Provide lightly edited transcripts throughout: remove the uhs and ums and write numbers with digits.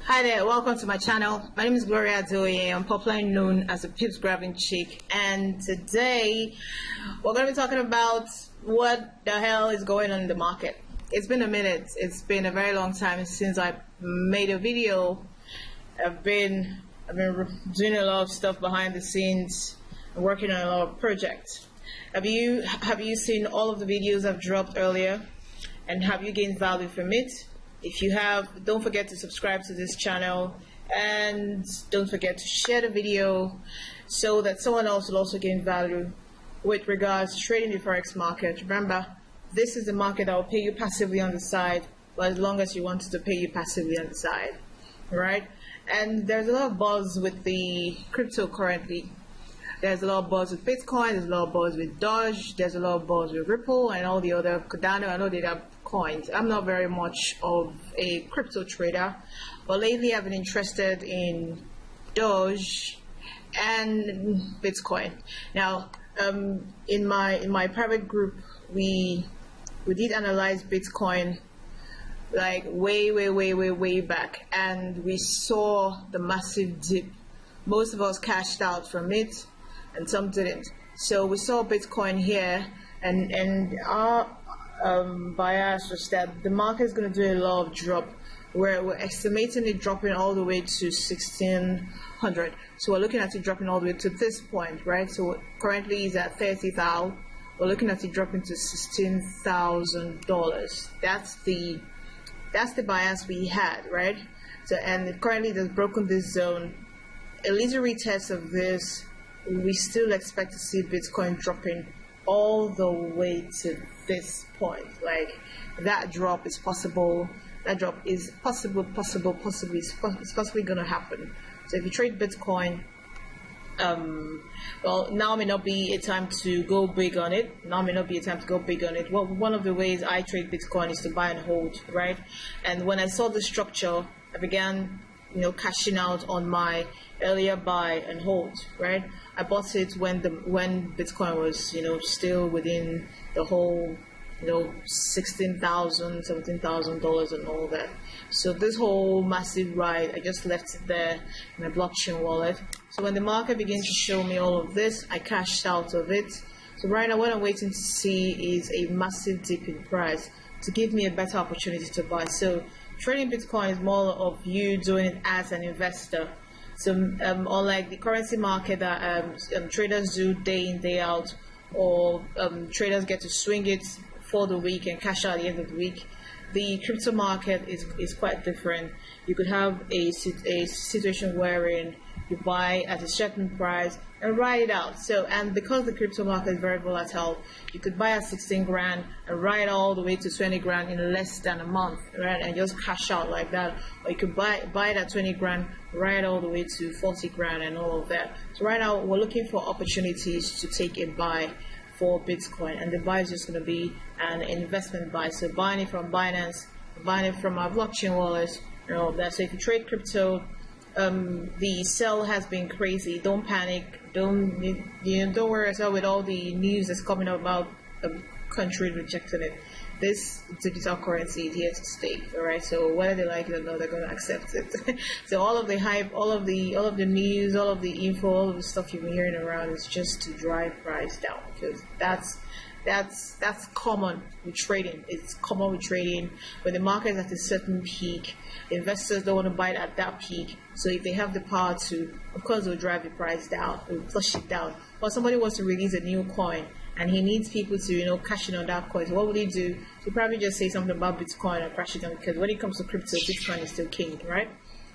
Hi there, welcome to my channel. My name is Gloria Adoye. I'm popularly known as a pips grabbing chick, and today we're going to be talking about what the hell is going on in the market. It's been a minute. It's been a very long time since I made a video. I've been doing a lot of stuff behind the scenes, working on a lot of projects. Have you seen all of the videos I've dropped earlier, and have you gained value from it? If you have, don't forget to subscribe to this channel, and don't forget to share the video so that someone else will also gain value with regards to trading the forex market. Remember, this is the market that will pay you passively on the side, but as long as you want it to pay you passively on the side, right? And there's a lot of buzz with the crypto currently. There's a lot of buzz with Bitcoin, there's a lot of buzz with DOGE, there's a lot of buzz with Ripple and all the other Cardano. I know they have coins. I'm not very much of a crypto trader, but lately I've been interested in DOGE and Bitcoin. Now, in my private group, we did analyze Bitcoin like way back, and we saw the massive dip. Most of us cashed out from it, and some didn't. So we saw Bitcoin here, and our bias was that the market is going to do a lot of drop. We're estimating it dropping all the way to 1600. So we're looking at it dropping all the way to this point, right? So currently it's at 30,000. We're looking at it dropping to $16,000. That's the bias we had, right? So, and currently it has broken this zone. A little retest of this, we still expect to see Bitcoin dropping all the way to this point. Like, that drop is possible. That drop is possibly it's possibly going to happen. So if you trade Bitcoin, well, now may not be a time to go big on it. Well, one of the ways I trade Bitcoin is to buy and hold, right? And when I saw the structure, I began cashing out on my earlier buy and hold, right? I bought it when Bitcoin was still within the whole $16,000, $17,000 and all that. So this whole massive ride, I just left it there in my blockchain wallet. So when the market began to show me all of this, I cashed out of it. So right now what I'm waiting to see is a massive dip in price to give me a better opportunity to buy. So trading Bitcoin is more of you doing it as an investor. So unlike the currency market that traders do day in, day out, or traders get to swing it for the week and cash out at the end of the week, the crypto market is quite different. You could have a situation wherein you buy at a certain price and ride it out. So, and because the crypto market is very volatile, you could buy at 16 grand and ride all the way to 20 grand in less than a month, right? And just cash out like that. Or you could buy it at 20 grand, ride all the way to 40 grand and all of that. So right now we're looking for opportunities to take a buy for Bitcoin, and the buy is just going to be an investment buy. So buying it from Binance, buying it from our blockchain wallet, that. So if you trade crypto, the sell has been crazy. Don't panic. Don't worry yourself with all the news that's coming up about a country rejecting it. This digital currency is here to stay. All right. So whether they like it or not, they're going to accept it. So all of the hype, all of the news, all of the info, all of the stuff you've been hearing around is just to drive price down, because that's common with trading. It's common with trading when the market is at a certain peak. Investors don't want to buy it at that peak. So if they have the power to, of course, they'll drive the price down, they'll push it down. Or somebody wants to release a new coin and he needs people to cash in on that coin. So what would he do? He'll probably just say something about Bitcoin and crash it down, because when it comes to crypto, Bitcoin is still king, right?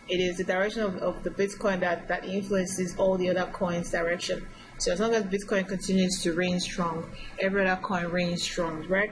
It is the direction of the Bitcoin that influences all the other coins' direction. So as long as Bitcoin continues to reign strong, every other coin reigns strong, right?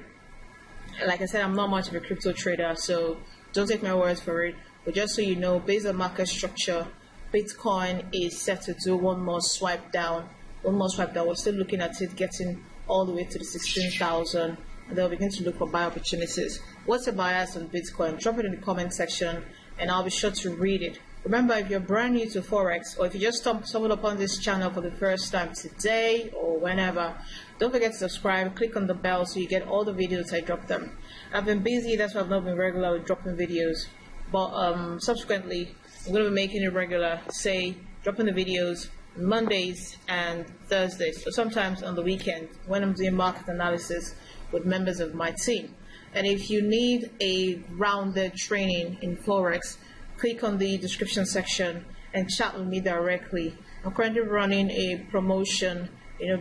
Like I said, I'm not much of a crypto trader, so don't take my words for it. But just so you know, based on market structure, Bitcoin is set to do one more swipe down. We're still looking at it getting all the way to the 16,000, and then we'll begin to look for buy opportunities. What's the bias on Bitcoin? Drop it in the comment section, and I'll be sure to read it. Remember, if you're brand new to Forex, or if you just stumbled upon this channel for the first time today or whenever, don't forget to subscribe, click on the bell so you get all the videos I drop them. I've been busy, that's why I've not been regular with dropping videos, but subsequently I'm going to be making it regular, say, dropping the videos Mondays and Thursdays, or sometimes on the weekend when I'm doing market analysis with members of my team. And if you need a rounded training in Forex, click on the description section and chat with me directly. I'm currently running a promotion,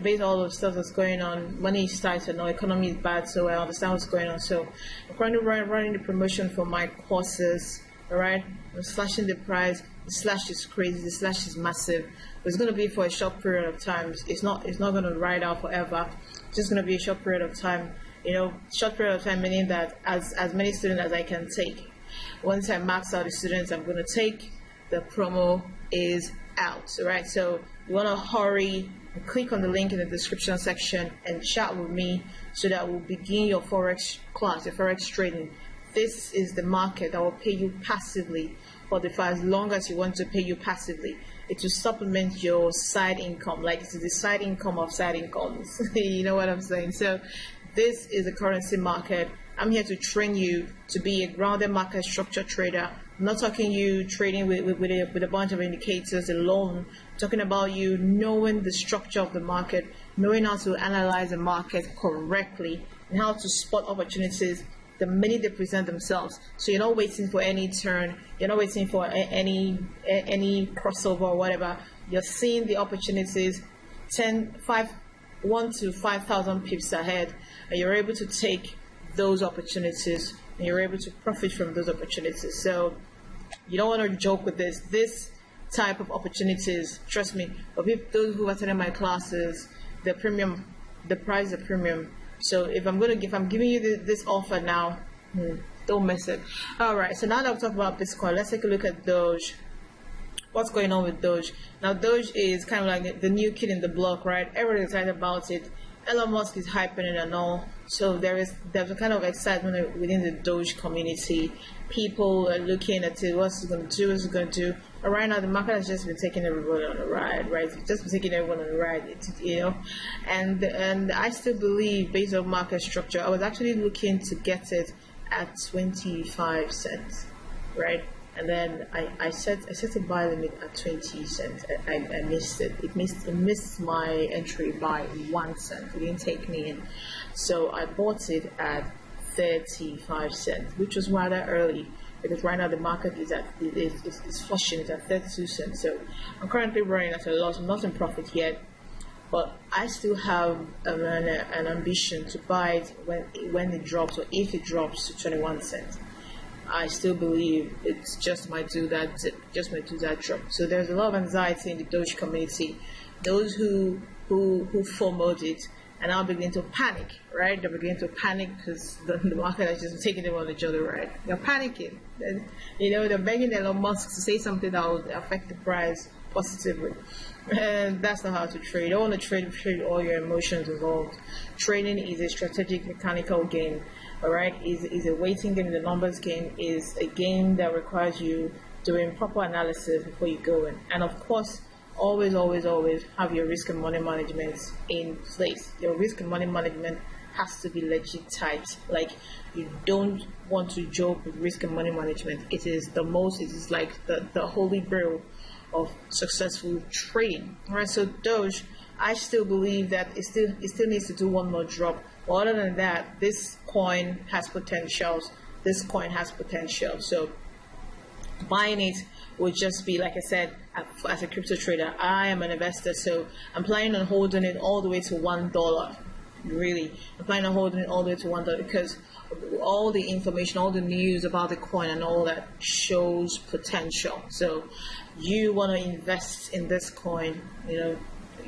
based on all the stuff that's going on. Money is tight, and our economy is bad, so I understand what's going on. So I'm currently running the promotion for my courses. All right, I'm slashing the price. The slash is crazy. The slash is massive. It's going to be for a short period of time. It's not going to ride out forever. It's just going to be a short period of time. Short period of time meaning that as many students as I can take. Once I max out the students I'm going to take, the promo is out. All right, so you want to hurry and click on the link in the description section and chat with me so that we'll begin your Forex class, your Forex trading. This is the market that will pay you passively for as long as you want to pay you passively. It will supplement your side income, like it's the side income of side incomes. You know what I'm saying? So this is a currency market. I'm here to train you to be a grounded market structure trader. I'm not talking you trading with a bunch of indicators alone. I'm talking about you knowing the structure of the market, knowing how to analyze the market correctly, and how to spot opportunities the minute they present themselves. So you're not waiting for any turn, you're not waiting for any crossover or whatever. You're seeing the opportunities 1 to 5,000 pips ahead, and you're able to take those opportunities and you're able to profit from those opportunities. So you don't want to joke with this type of opportunities. Trust me, for those who attended my classes, the price is a premium. So if I'm giving you this offer now, don't miss it. All right, so now that I've talked about Bitcoin, let's take a look at DOGE. What's going on with DOGE? Now, DOGE is kind of like the new kid in the block, right? Everybody's excited about it. Elon Musk is hyping it and all. So there's a kind of excitement within the DOGE community. People are looking at it, what's it going to do, what's it going to do. And right now, the market has just been taking everyone on a ride, right? It's just been taking everyone on a ride, And I still believe, based on market structure, I was actually looking to get it at 25 cents, right? And then I set a buy limit at 20 cents. I missed it. It missed my entry by 1 cent. It didn't take me in. So I bought it at 35 cents, which was rather early because right now the market is flushing. It's at 32 cents. So I'm currently running at a loss. I'm not in profit yet, but I still have an ambition to buy it when it drops, or if it drops to 21 cents. I still believe it just might do that drop. So there's a lot of anxiety in the DOGE community. Those who FOMO'd it and now begin to panic, right? They're beginning to panic because the market has just taken them on each other, right? They're panicking. They're begging Elon Musk to say something that would affect the price positively. And that's not how to trade. You don't want to trade all your emotions involved. Trading is a strategic, mechanical game. All right, is a waiting game. The numbers game is a game that requires you doing proper analysis before you go in. And of course, always have your risk and money management in place. Your risk and money management has to be legit tight. Like, you don't want to joke with risk and money management. It is like the holy grail of successful trading. All right, so DOGE, I still believe that it still needs to do one more drop. But other than that, this coin has potentials. So buying it would just be, like I said, as a crypto trader, I am an investor, so I'm planning on holding it all the way to $1. Really, I'm planning on holding it all the way to $1 because all the information, all the news about the coin and all that shows potential. So you want to invest in this coin, you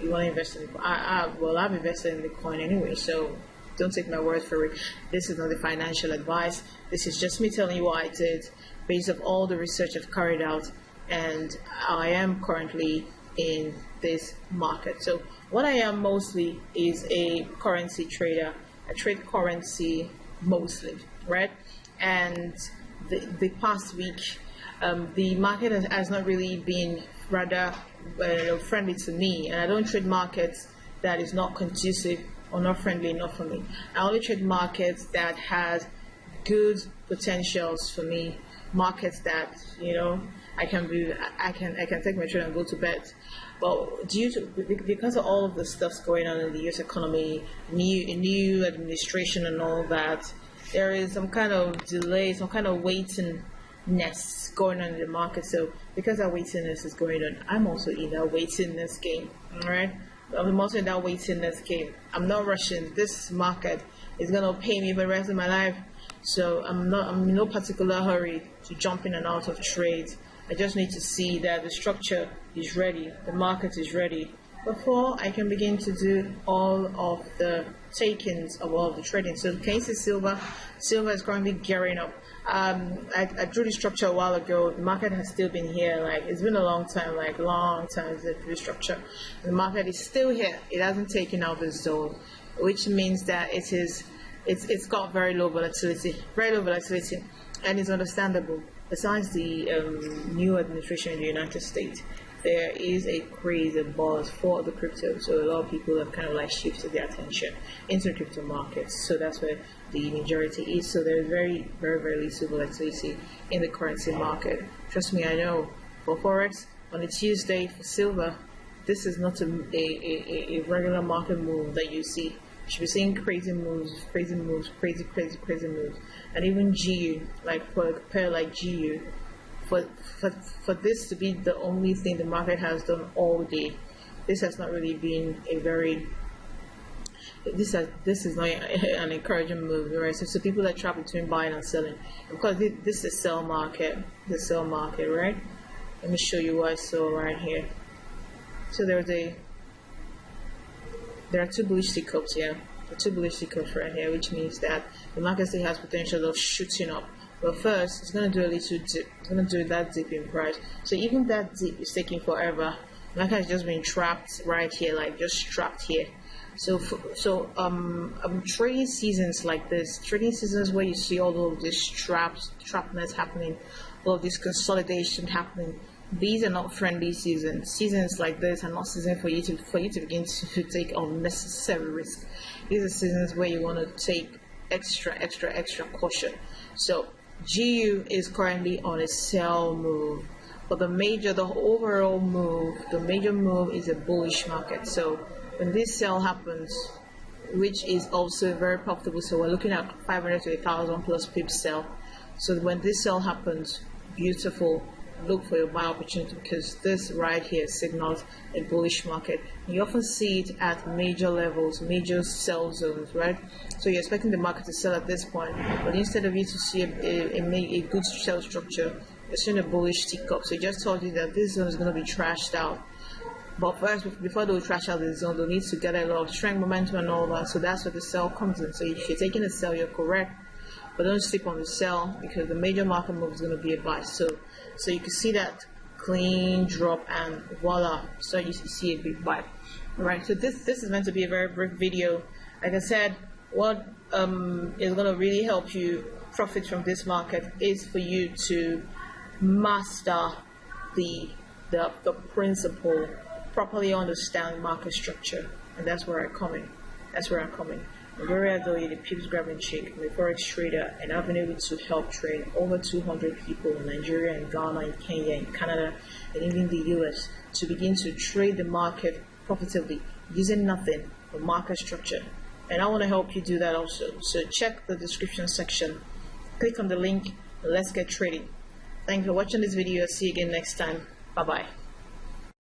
want to invest in it. I've invested in the coin anyway, so don't take my word for it. This is not a financial advice. This is just me telling you what I did based on all the research I've carried out, and I am currently in this market. So what I am mostly is a currency trader. I trade currency mostly, right? And the past week, the market has not really been rather friendly to me, and I don't trade markets that is not conducive or not friendly enough for me. I only trade markets that has good potentials for me, markets that I can take my trade and go to bed. But because of all of the stuff's going on in the U.S. economy, new administration and all that, there is some kind of delay, some kind of waitingness going on in the market. So because that waitingness is going on, I'm also in that waitingness game. All right, I'm also in that waitingness game. I'm not rushing. This market is gonna pay me for the rest of my life. So I'm in no particular hurry to jump in and out of trades. I just need to see that the structure is ready, the market is ready, before I can begin to do all of the takings of all of the trading. So can you see silver? Silver is currently gearing up. I drew the structure a while ago. The market has still been here. Like, it's been a long time since I drew the structure. The market is still here. It hasn't taken out the zone, which means that it's got very low volatility, and it's understandable. Besides the new administration in the United States, there is a craze and buzz for the crypto. So a lot of people have kind of like shifted their attention into crypto markets. So that's where the majority is. So there's very, very, very little volatility in the currency market. Trust me, I know. For Forex, on a Tuesday, for silver, this is not a regular market move that you see. You should be seeing crazy moves, crazy moves. And even GU, like for a pair like GU, for this to be the only thing the market has done all day, this has not really been a very this is not an encouraging move, right? So people that trap between buying and selling, because this is sell market, right? Let me show you what I saw right here. So there are two bullish stick ups here. The two bullish stick ups right here, which means that the market still has potential of shooting up. But first, it's going to do a little dip. It's going to do that dip in price. So even that dip is taking forever. The market has just been trapped right here, like just trapped here. So trading seasons like this, trading seasons where you see all of this trapness happening, all of this consolidation happening, these are not friendly seasons. Seasons like this are not seasons for you to begin to take unnecessary risk. These are seasons where you want to take extra caution. So GU is currently on a sell move, but the major move is a bullish market. So when this sell happens, which is also very profitable, so we're looking at 500 to 1,000 plus pips sell. So when this sell happens, beautiful. Look for your buy opportunity, because this right here signals a bullish market. You often see it at major levels, major sell zones, right? So you're expecting the market to sell at this point, but instead of you to see a good sell structure, you're seeing a bullish tick up. So it just told you that this zone is going to be trashed out. But first, before they will trash out the zone, they'll need to get a lot of strength, momentum, and all that. So that's where the sell comes in. So if you're taking a sell, you're correct. But don't sleep on the sell, because the major market move is going to be a buy. So you can see that clean drop, and voila, so you see a big buy. All right, so this is meant to be a very brief video. Like I said, what is going to really help you profit from this market is for you to master the principle, properly understand market structure, and that's where I come in. I'm very adore the Pips Grabbing Chick, I'm a Forex trader, and I've been able to help train over 200 people in Nigeria, and Ghana, and Kenya, and Canada, and even the US to begin to trade the market profitably using nothing but market structure. And I want to help you do that also. So check the description section, click on the link, and let's get trading. Thank you for watching this video. See you again next time. Bye bye.